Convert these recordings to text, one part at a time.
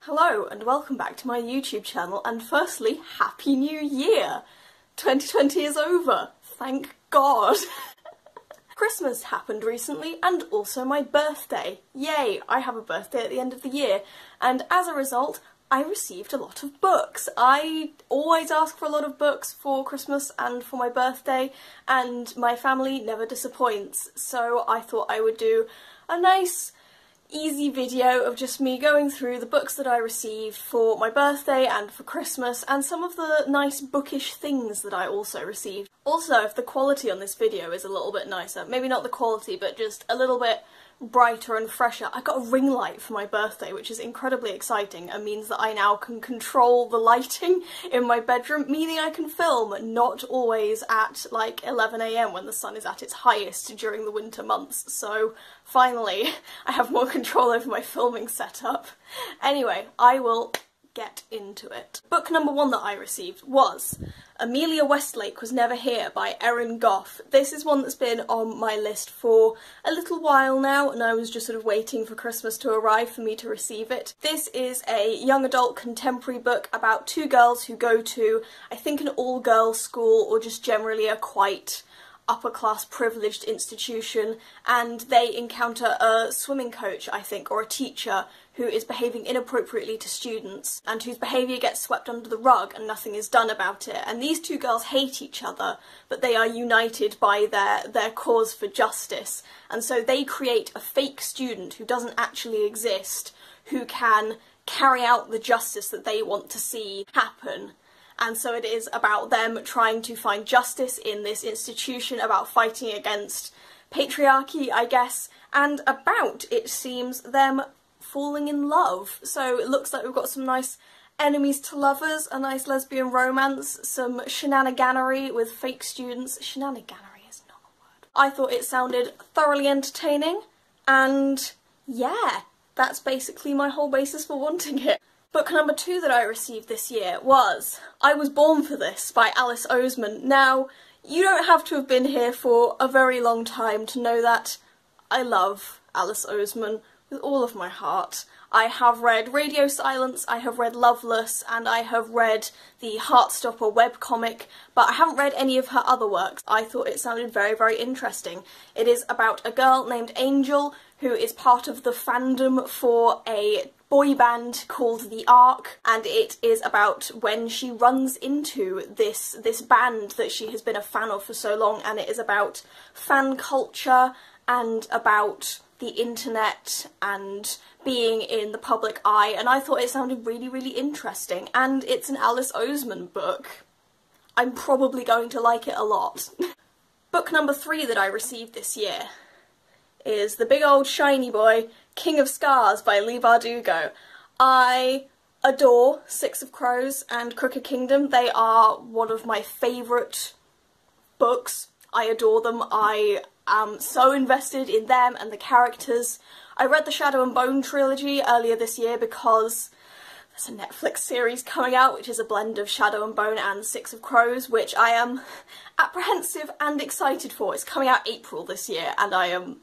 Hello and welcome back to my YouTube channel, and firstly, Happy New Year! 2020 is over, thank God! Christmas happened recently and also my birthday. Yay, I have a birthday at the end of the year, and as a result I received a lot of books. I always ask for a lot of books for Christmas and for my birthday, and my family never disappoints, so I thought I would do a nice easy video of just me going through the books that I received for my birthday and for Christmas, and some of the nice bookish things that I also received. Also, if the quality on this video is a little bit nicer, maybe not the quality, but just a little bit brighter and fresher, I got a ring light for my birthday, which is incredibly exciting and means that I now can control the lighting in my bedroom, meaning I can film not always at like 11 AM when the sun is at its highest during the winter months. So finally I have more control over my filming setup. Anyway, I will get into it. Book number one that I received was Amelia Westlake Was Never Here by Erin Goff. This is one that's been on my list for a little while now, and I was just sort of waiting for Christmas to arrive for me to receive it. This is a young adult contemporary book about two girls who go to, I think, an all-girls school, or just generally a quite upper-class privileged institution, and they encounter a swimming coach, I think, or a teacher, who is behaving inappropriately to students, and whose behaviour gets swept under the rug and nothing is done about it. And these two girls hate each other, but they are united by their cause for justice, and so they create a fake student who doesn't actually exist, who can carry out the justice that they want to see happen. And so it is about them trying to find justice in this institution, about fighting against patriarchy, I guess, and about, it seems, them falling in love. So it looks like we've got some nice enemies to lovers, a nice lesbian romance, some shenaniganery with fake students. Shenaniganery is not a word. I thought it sounded thoroughly entertaining, and yeah, that's basically my whole basis for wanting it. Book number two that I received this year was I Was Born for This by Alice Oseman. Now, you don't have to have been here for a very long time to know that I love Alice Oseman with all of my heart. I have read Radio Silence, I have read Loveless, and I have read the Heartstopper webcomic, but I haven't read any of her other works. I thought it sounded very, very interesting. It is about a girl named Angel who is part of the fandom for a boy band called The Ark, and it is about when she runs into this band that she has been a fan of for so long, and it is about fan culture and about the internet and being in the public eye, and I thought it sounded really, really interesting, and it's an Alice Oseman book. I'm probably going to like it a lot. Book number three that I received this year is the big old shiny boy, King of Scars by Leigh Bardugo. I adore Six of Crows and Crooked Kingdom. They are one of my favourite books. I adore them. I am so invested in them and the characters. I read the Shadow and Bone trilogy earlier this year because there's a Netflix series coming out which is a blend of Shadow and Bone and Six of Crows, which I am apprehensive and excited for. It's coming out April this year and I am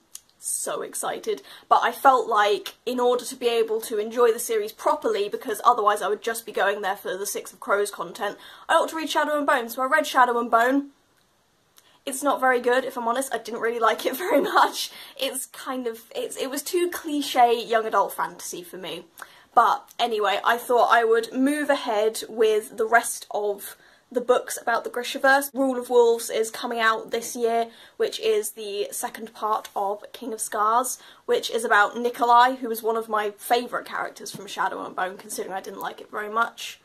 so excited, but I felt like in order to be able to enjoy the series properly, because otherwise I would just be going there for the Six of Crows content, I ought to read Shadow and Bone. So I read Shadow and Bone. It's not very good, if I'm honest. I didn't really like it very much. It's kind of, it was too cliche young adult fantasy for me. But anyway, I thought I would move ahead with the rest of the books about the Grishaverse. Rule of Wolves is coming out this year, which is the second part of King of Scars, which is about Nikolai, who was one of my favourite characters from Shadow and Bone, considering I didn't like it very much.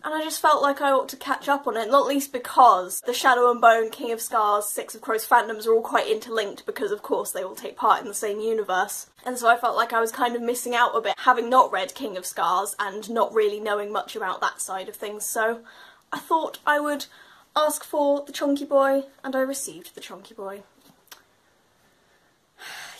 And I just felt like I ought to catch up on it, not least because the Shadow and Bone, King of Scars, Six of Crows fandoms are all quite interlinked because, of course, they all take part in the same universe. And so I felt like I was kind of missing out a bit, having not read King of Scars and not really knowing much about that side of things, so I thought I would ask for the Chonky Boy, and I received the Chonky Boy.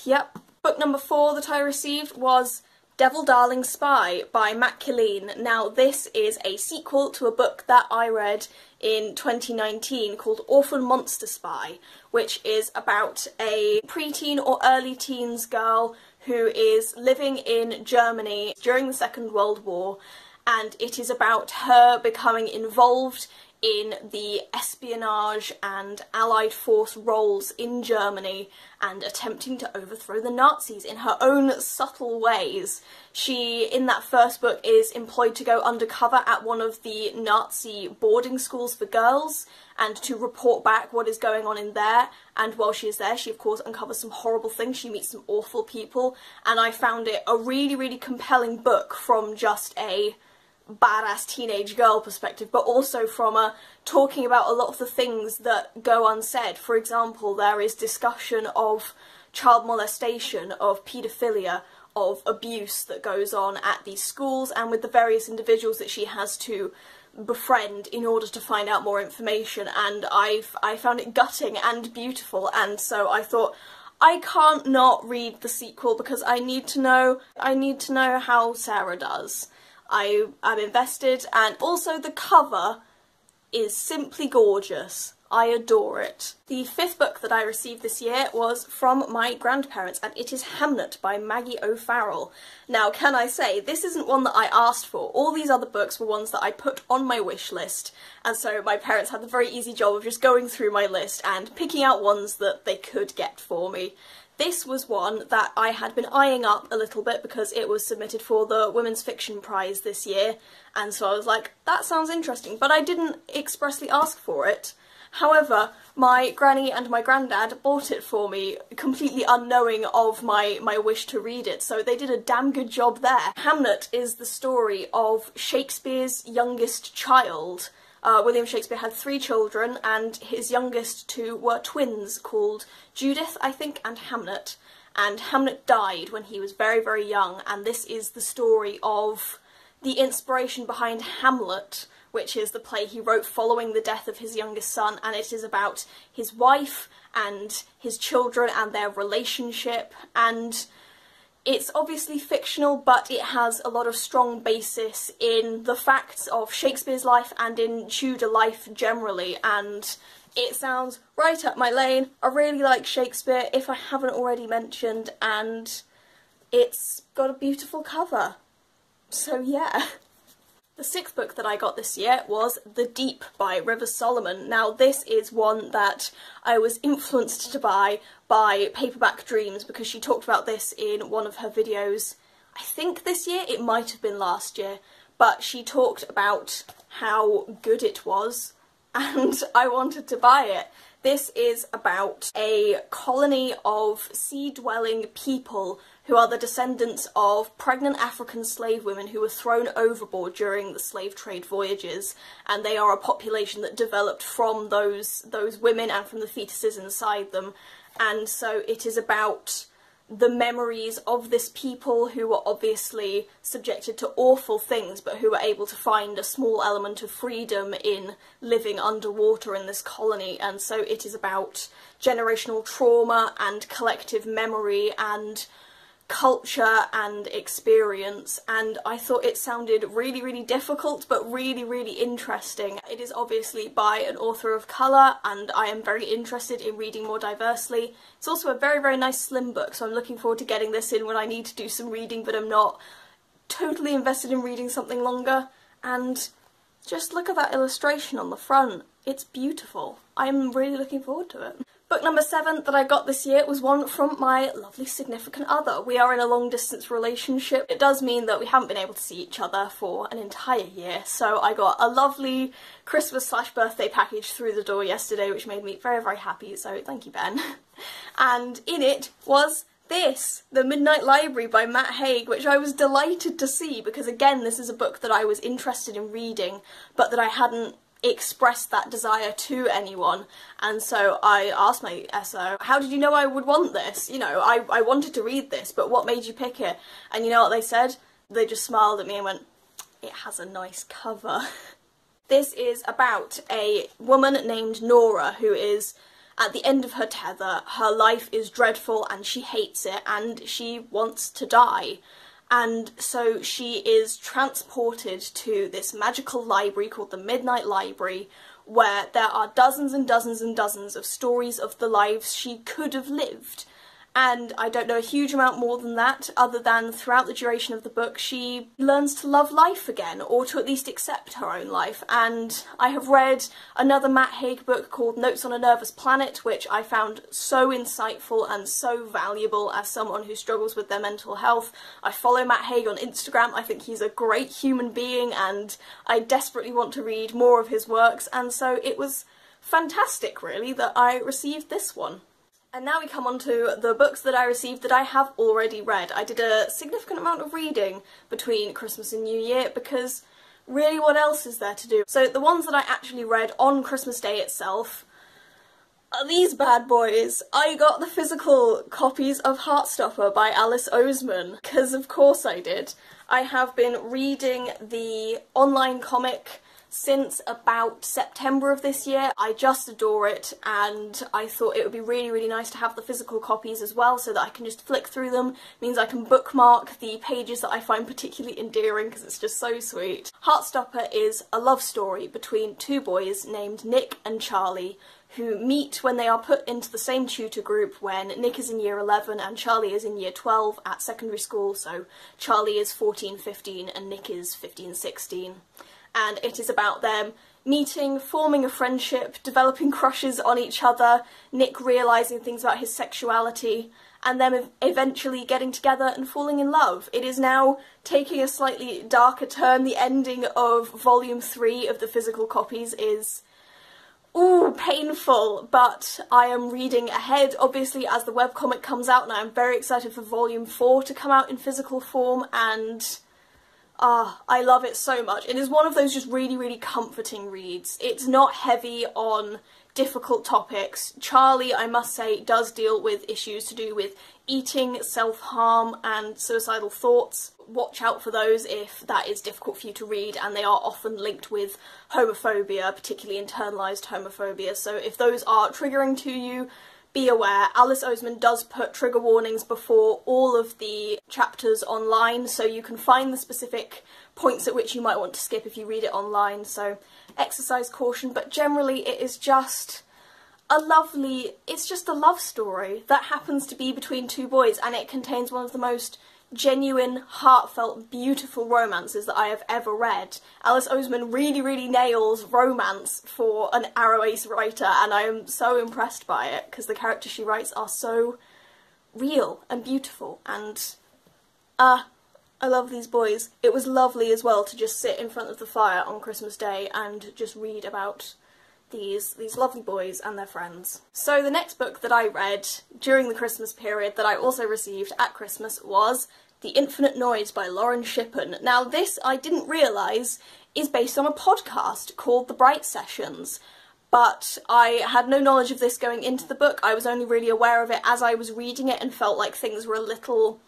Yep. Book number four that I received was Devil Darling Spy by Matt Killeen. Now this is a sequel to a book that I read in 2019 called Orphan Monster Spy, which is about a preteen or early teens girl who is living in Germany during the Second World War, and it is about her becoming involved in the espionage and Allied force roles in Germany and attempting to overthrow the Nazis in her own subtle ways. She, in that first book, is employed to go undercover at one of the Nazi boarding schools for girls and to report back what is going on in there, and while she is there she of course uncovers some horrible things, she meets some awful people, and I found it a really, really compelling book from just a badass teenage girl perspective, but also from talking about a lot of the things that go unsaid. For example, there is discussion of child molestation, of paedophilia, of abuse that goes on at these schools and with the various individuals that she has to befriend in order to find out more information, and I found it gutting and beautiful, and so I thought, I can't not read the sequel because I need to know how Sarah does. I am invested, and also the cover is simply gorgeous. I adore it. The fifth book that I received this year was from my grandparents, and it is Hamlet by Maggie O'Farrell. Now, can I say, this isn't one that I asked for. All these other books were ones that I put on my wish list, and so my parents had the very easy job of just going through my list and picking out ones that they could get for me. This was one that I had been eyeing up a little bit because it was submitted for the Women's Fiction Prize this year, and so I was like, that sounds interesting, but I didn't expressly ask for it. However, my granny and my granddad bought it for me, completely unknowing of my wish to read it, so they did a damn good job there. Hamlet is the story of Shakespeare's youngest child. William Shakespeare had 3 children, and his youngest 2 were twins called Judith, I think, and Hamlet. And Hamlet died when he was very, very young, and this is the story of the inspiration behind Hamlet, which is the play he wrote following the death of his youngest son, and it is about his wife and his children and their relationship, and it's obviously fictional, but it has a lot of strong basis in the facts of Shakespeare's life and in Tudor life generally, and it sounds right up my lane. I really like Shakespeare, if I haven't already mentioned, and it's got a beautiful cover. So yeah. The sixth book that I got this year was The Deep by Rivers Solomon. Now this is one that I was influenced to buy by Paperback Dreams because she talked about this in one of her videos. I think this year, it might have been last year, but she talked about how good it was and I wanted to buy it. This is about a colony of sea-dwelling people who are the descendants of pregnant African slave women who were thrown overboard during the slave trade voyages, and they are a population that developed from those women and from the fetuses inside them, and so it is about the memories of this people who were obviously subjected to awful things but who were able to find a small element of freedom in living underwater in this colony, and so it is about generational trauma and collective memory and culture and experience, and I thought it sounded really, really difficult but really, really interesting. It is obviously by an author of colour, and I am very interested in reading more diversely. It's also a very, very nice slim book, so I'm looking forward to getting this in when I need to do some reading but I'm not totally invested in reading something longer. And just look at that illustration on the front. It's beautiful. I'm really looking forward to it. Book number 7 that I got this year was one from my lovely significant other. We are in a long-distance relationship. It does mean that we haven't been able to see each other for an entire year, so I got a lovely Christmas/birthday package through the door yesterday, which made me very, very happy, so thank you, Ben. And in it was this, The Midnight Library by Matt Haig, which I was delighted to see because, again, this is a book that I was interested in reading, but that I hadn't expressed that desire to anyone, and so I asked my SO, how did you know I would want this? You know, I wanted to read this, but what made you pick it? And you know what they said? They just smiled at me and went, it has a nice cover. This is about a woman named Nora who is at the end of her tether. Her life is dreadful and she hates it and she wants to die. And so she is transported to this magical library called the Midnight Library, where there are dozens and dozens and dozens of stories of the lives she could have lived. And I don't know a huge amount more than that, other than throughout the duration of the book she learns to love life again, or to at least accept her own life. And I have read another Matt Haig book called Notes on a Nervous Planet, which I found so insightful and so valuable as someone who struggles with their mental health. I follow Matt Haig on Instagram. I think he's a great human being and I desperately want to read more of his works, and so it was fantastic really that I received this one. And now we come on to the books that I received that I have already read. I did a significant amount of reading between Christmas and New Year because really what else is there to do? So the ones that I actually read on Christmas Day itself are these bad boys. I got the physical copies of Heartstopper by Alice Oseman, because of course I did. I have been reading the online comic since about September of this year. I just adore it, and I thought it would be really, really nice to have the physical copies as well so that I can just flick through them. It means I can bookmark the pages that I find particularly endearing because it's just so sweet. Heartstopper is a love story between two boys named Nick and Charlie, who meet when they are put into the same tutor group when Nick is in year 11 and Charlie is in year 12 at secondary school, so Charlie is 14, 15 and Nick is 15, 16. And it is about them meeting, forming a friendship, developing crushes on each other, Nick realising things about his sexuality, and them eventually getting together and falling in love. It is now taking a slightly darker turn. The ending of volume 3 of the physical copies is painful, but I am reading ahead, obviously, as the webcomic comes out, and I am very excited for volume 4 to come out in physical form, and I love it so much. It is one of those just really, really comforting reads. It's not heavy on difficult topics. Charlie, I must say, does deal with issues to do with eating, self-harm and suicidal thoughts. Watch out for those if that is difficult for you to read, and they are often linked with homophobia, particularly internalised homophobia, so if those are triggering to you, be aware. Alice Oseman does put trigger warnings before all of the chapters online, so you can find the specific points at which you might want to skip if you read it online, so exercise caution, but generally it is just it's just a love story that happens to be between two boys, and it contains one of the most genuine, heartfelt, beautiful romances that I have ever read. Alice Oseman really, really nails romance for an Arrow Ace writer, and I am so impressed by it, because the characters she writes are so real and beautiful, and I love these boys. It was lovely as well to just sit in front of the fire on Christmas Day and just read about these lovely boys and their friends. So the next book that I read during the Christmas period that I also received at Christmas was The Infinite Noise by Lauren Shippen. Now this, I didn't realise, is based on a podcast called The Bright Sessions, but I had no knowledge of this going into the book. I was only really aware of it as I was reading it and felt like things were a little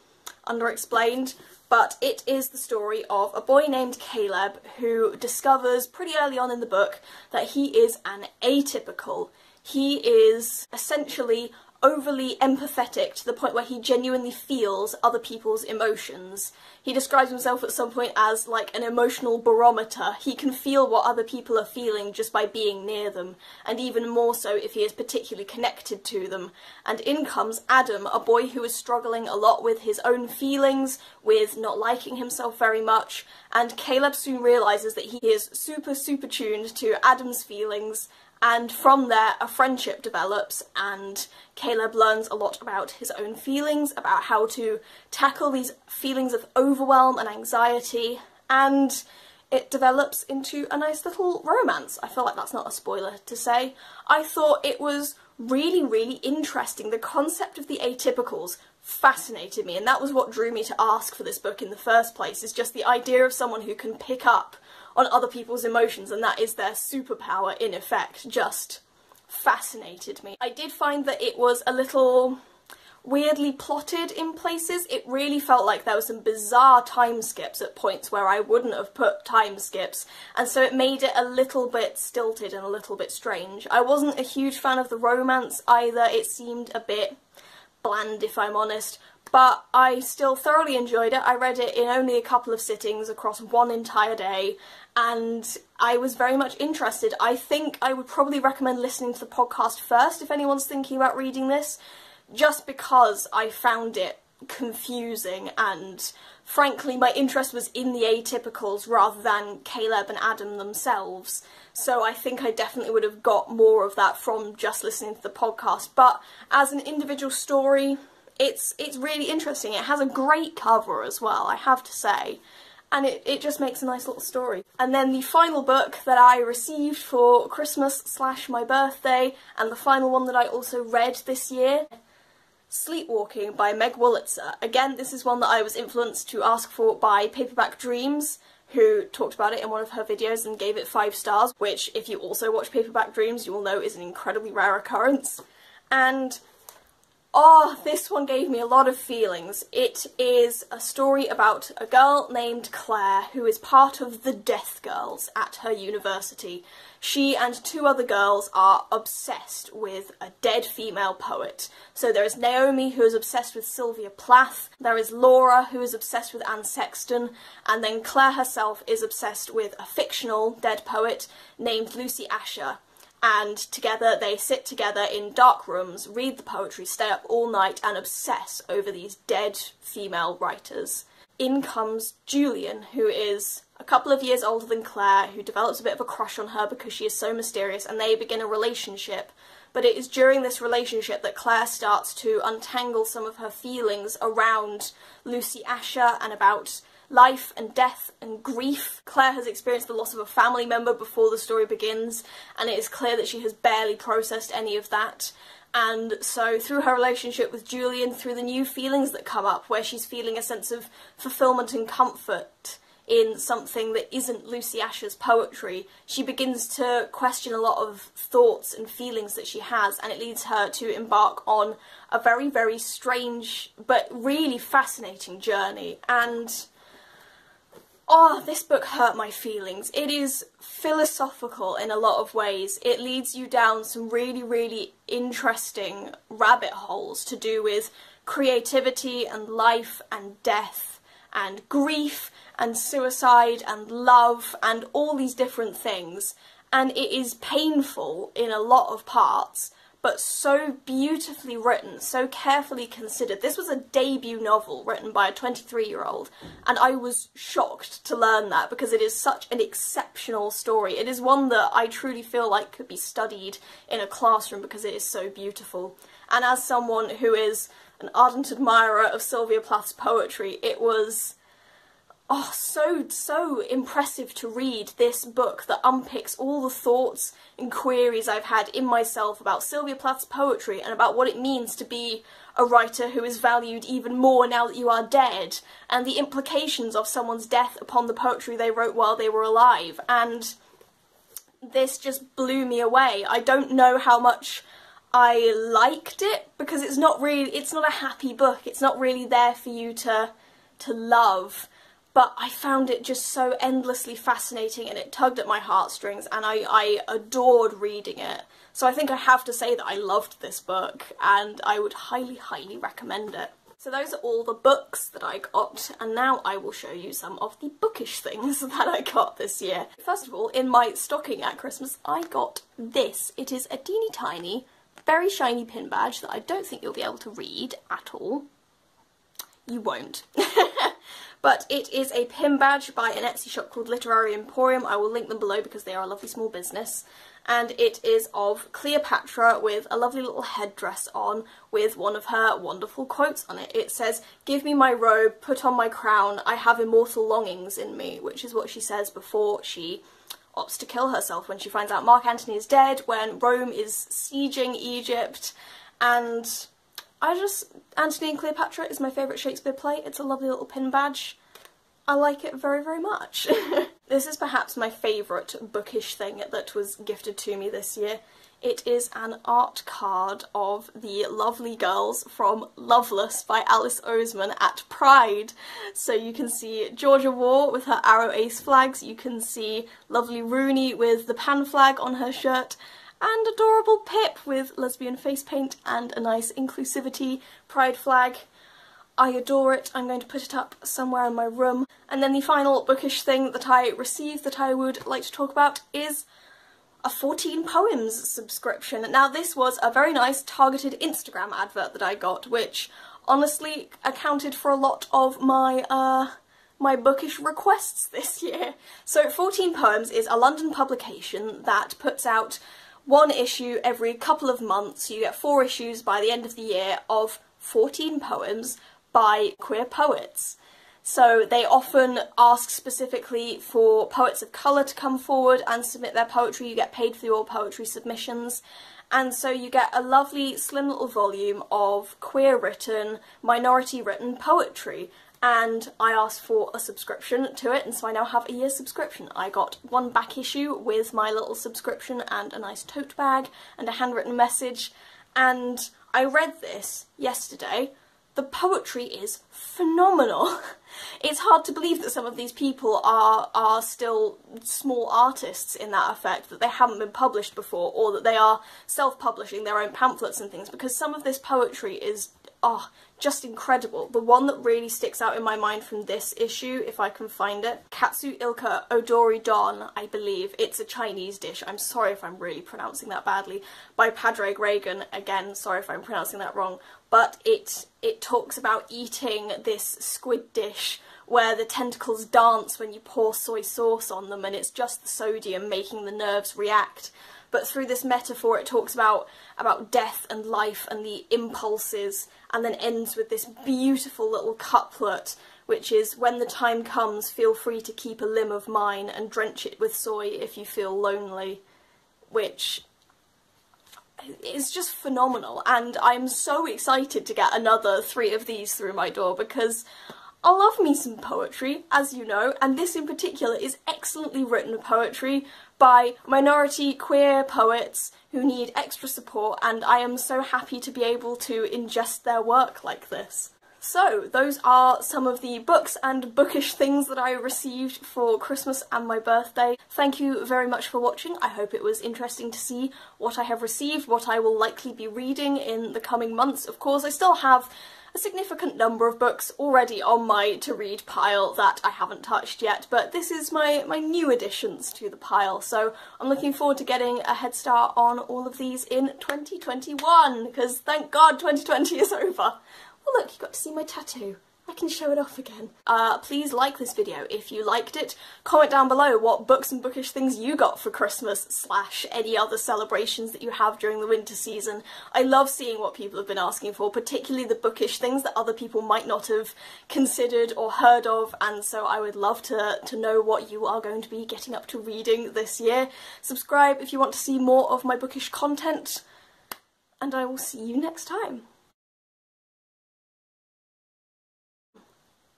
underexplained. But it is the story of a boy named Caleb who discovers pretty early on in the book that he is an atypical. He is essentially overly empathetic to the point where he genuinely feels other people's emotions. He describes himself at some point as like an emotional barometer. He can feel what other people are feeling just by being near them, and even more so if he is particularly connected to them. And in comes Adam, a boy who is struggling a lot with his own feelings, with not liking himself very much, and Caleb soon realises that he is super tuned to Adam's feelings, and from there a friendship develops, and Caleb learns a lot about his own feelings, about how to tackle these feelings of overwhelm and anxiety, and it develops into a nice little romance. I feel like that's not a spoiler to say. I thought it was really, really interesting. The concept of the atypicals fascinated me, and that was what drew me to ask for this book in the first place, is just the idea of someone who can pick up on other people's emotions, and that is their superpower in effect, just fascinated me. I did find that it was a little weirdly plotted in places. It really felt like there were some bizarre time skips at points where I wouldn't have put time skips, and so it made it a little bit stilted and a little bit strange. I wasn't a huge fan of the romance either. It seemed a bit bland, if I'm honest, but I still thoroughly enjoyed it. I read it in only a couple of sittings across one entire day, and I was very much interested. I think I would probably recommend listening to the podcast first if anyone's thinking about reading this, just because I found it confusing, and frankly my interest was in the atypicals rather than Caleb and Adam themselves. So I think I definitely would have got more of that from just listening to the podcast. But as an individual story, it's really interesting. It has a great cover as well, I have to say. And it just makes a nice little story. And then the final book that I received for Christmas / my birthday, and the final one that I also read this year, Sleepwalking by Meg Wolitzer. Again, this is one that I was influenced to ask for by Paperback Dreams, who talked about it in one of her videos and gave it 5 stars, which, if you also watch Paperback Dreams, you will know is an incredibly rare occurrence. And oh, this one gave me a lot of feelings. It is a story about a girl named Claire who is part of the Death Girls at her university. She and 2 other girls are obsessed with a dead female poet. So there is Naomi, who is obsessed with Sylvia Plath, there is Laura, who is obsessed with Anne Sexton, and then Claire herself is obsessed with a fictional dead poet named Lucy Asher. And together they sit together in dark rooms, read the poetry, stay up all night and obsess over these dead female writers. In comes Julian, who is a couple of years older than Claire, who develops a bit of a crush on her because she is so mysterious, and they begin a relationship. But it is during this relationship that Claire starts to untangle some of her feelings around Lucy Asher and about life and death and grief. Claire has experienced the loss of a family member before the story begins, and it is clear that she has barely processed any of that. And so through her relationship with Julian, through the new feelings that come up, where she's feeling a sense of fulfilment and comfort in something that isn't Lucy Asher's poetry, she begins to question a lot of thoughts and feelings that she has, and it leads her to embark on a very, very strange but really fascinating journey. And oh, this book hurt my feelings. It is philosophical in a lot of ways. It leads you down some really, really interesting rabbit holes to do with creativity and life and death and grief and suicide and love and all these different things. And it is painful in a lot of parts, but so beautifully written, so carefully considered. This was a debut novel written by a 23-year-old, and I was shocked to learn that because it is such an exceptional story. It is one that I truly feel like could be studied in a classroom because it is so beautiful. And as someone who is an ardent admirer of Sylvia Plath's poetry, it was so impressive to read this book that unpicks all the thoughts and queries I've had in myself about Sylvia Plath's poetry and about what it means to be a writer who is valued even more now that you are dead, and the implications of someone's death upon the poetry they wrote while they were alive. And this just blew me away. I don't know how much I liked it, because it's not a happy book. It's not really there for you to love. But I found it just so endlessly fascinating, and it tugged at my heartstrings, and I adored reading it. So I think I have to say that I loved this book, and I would highly, highly recommend it. So those are all the books that I got, and now I will show you some of the bookish things that I got this year. First of all, in my stocking at Christmas, I got this. It is a teeny tiny, very shiny pin badge that I don't think you'll be able to read at all. You won't. But it is a pin badge by an Etsy shop called Literary Emporium. I will link them below because they are a lovely small business. And it is of Cleopatra with a lovely little headdress on with one of her wonderful quotes on it. It says, "Give me my robe, put on my crown, I have immortal longings in me," which is what she says before she opts to kill herself when she finds out Mark Antony is dead, when Rome is sieging Egypt. And Antony and Cleopatra is my favourite Shakespeare play. It's a lovely little pin badge. I like it very, very much. This is perhaps my favourite bookish thing that was gifted to me this year. It is an art card of the lovely girls from Loveless by Alice Oseman at Pride. So you can see Georgia War with her Arrow Ace flags, you can see lovely Rooney with the Pan flag on her shirt, and adorable Pip with lesbian face paint and a nice inclusivity pride flag. I adore it. I'm going to put it up somewhere in my room. And then the final bookish thing that I received that I would like to talk about is a 14 poems subscription. Now this was a very nice targeted Instagram advert that I got, which honestly accounted for a lot of my my bookish requests this year. So 14 Poems is a London publication that puts out one issue every couple of months. You get 4 issues by the end of the year of 14 poems by queer poets. So they often ask specifically for poets of colour to come forward and submit their poetry. You get paid for your poetry submissions. And so you get a lovely slim little volume of queer written, minority written poetry. And I asked for a subscription to it, and so I now have a year's subscription. I got 1 back issue with my little subscription and a nice tote bag and a handwritten message, and I read this yesterday. The poetry is phenomenal. It's hard to believe that some of these people are still small artists in that effect, that they haven't been published before, or that they are self-publishing their own pamphlets and things, because some of this poetry is just incredible. The one that really sticks out in my mind from this issue, if I can find it, Katsu Ilka Odori Don, I believe. It's a Chinese dish. I'm sorry if I'm really pronouncing that badly. By Padraig Reagan. Again, sorry if I'm pronouncing that wrong. But it talks about eating this squid dish where the tentacles dance when you pour soy sauce on them, and it's just the sodium making the nerves react. But through this metaphor it talks about death and life and the impulses, and then ends with this beautiful little couplet, which is, when the time comes, feel free to keep a limb of mine and drench it with soy if you feel lonely, which is just phenomenal. And I'm so excited to get another 3 of these through my door, because I love me some poetry, as you know, and this in particular is excellently written poetry by minority queer poets who need extra support, and I am so happy to be able to ingest their work like this. So, those are some of the books and bookish things that I received for Christmas and my birthday. Thank you very much for watching. I hope it was interesting to see what I have received, what I will likely be reading in the coming months. Of course, I still have a significant number of books already on my to-read pile that I haven't touched yet, but this is my new additions to the pile, so I'm looking forward to getting a head start on all of these in 2021, because thank God 2020 is over. Oh look, you got to see my tattoo. I can show it off again. Please like this video if you liked it. Comment down below what books and bookish things you got for Christmas / any other celebrations that you have during the winter season. I love seeing what people have been asking for, particularly the bookish things that other people might not have considered or heard of, and so I would love to know what you are going to be getting up to reading this year. Subscribe if you want to see more of my bookish content, and I will see you next time.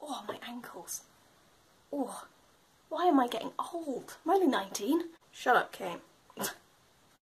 Oh, my ankles. Oh, why am I getting old? I'm only 19. Shut up, Kate.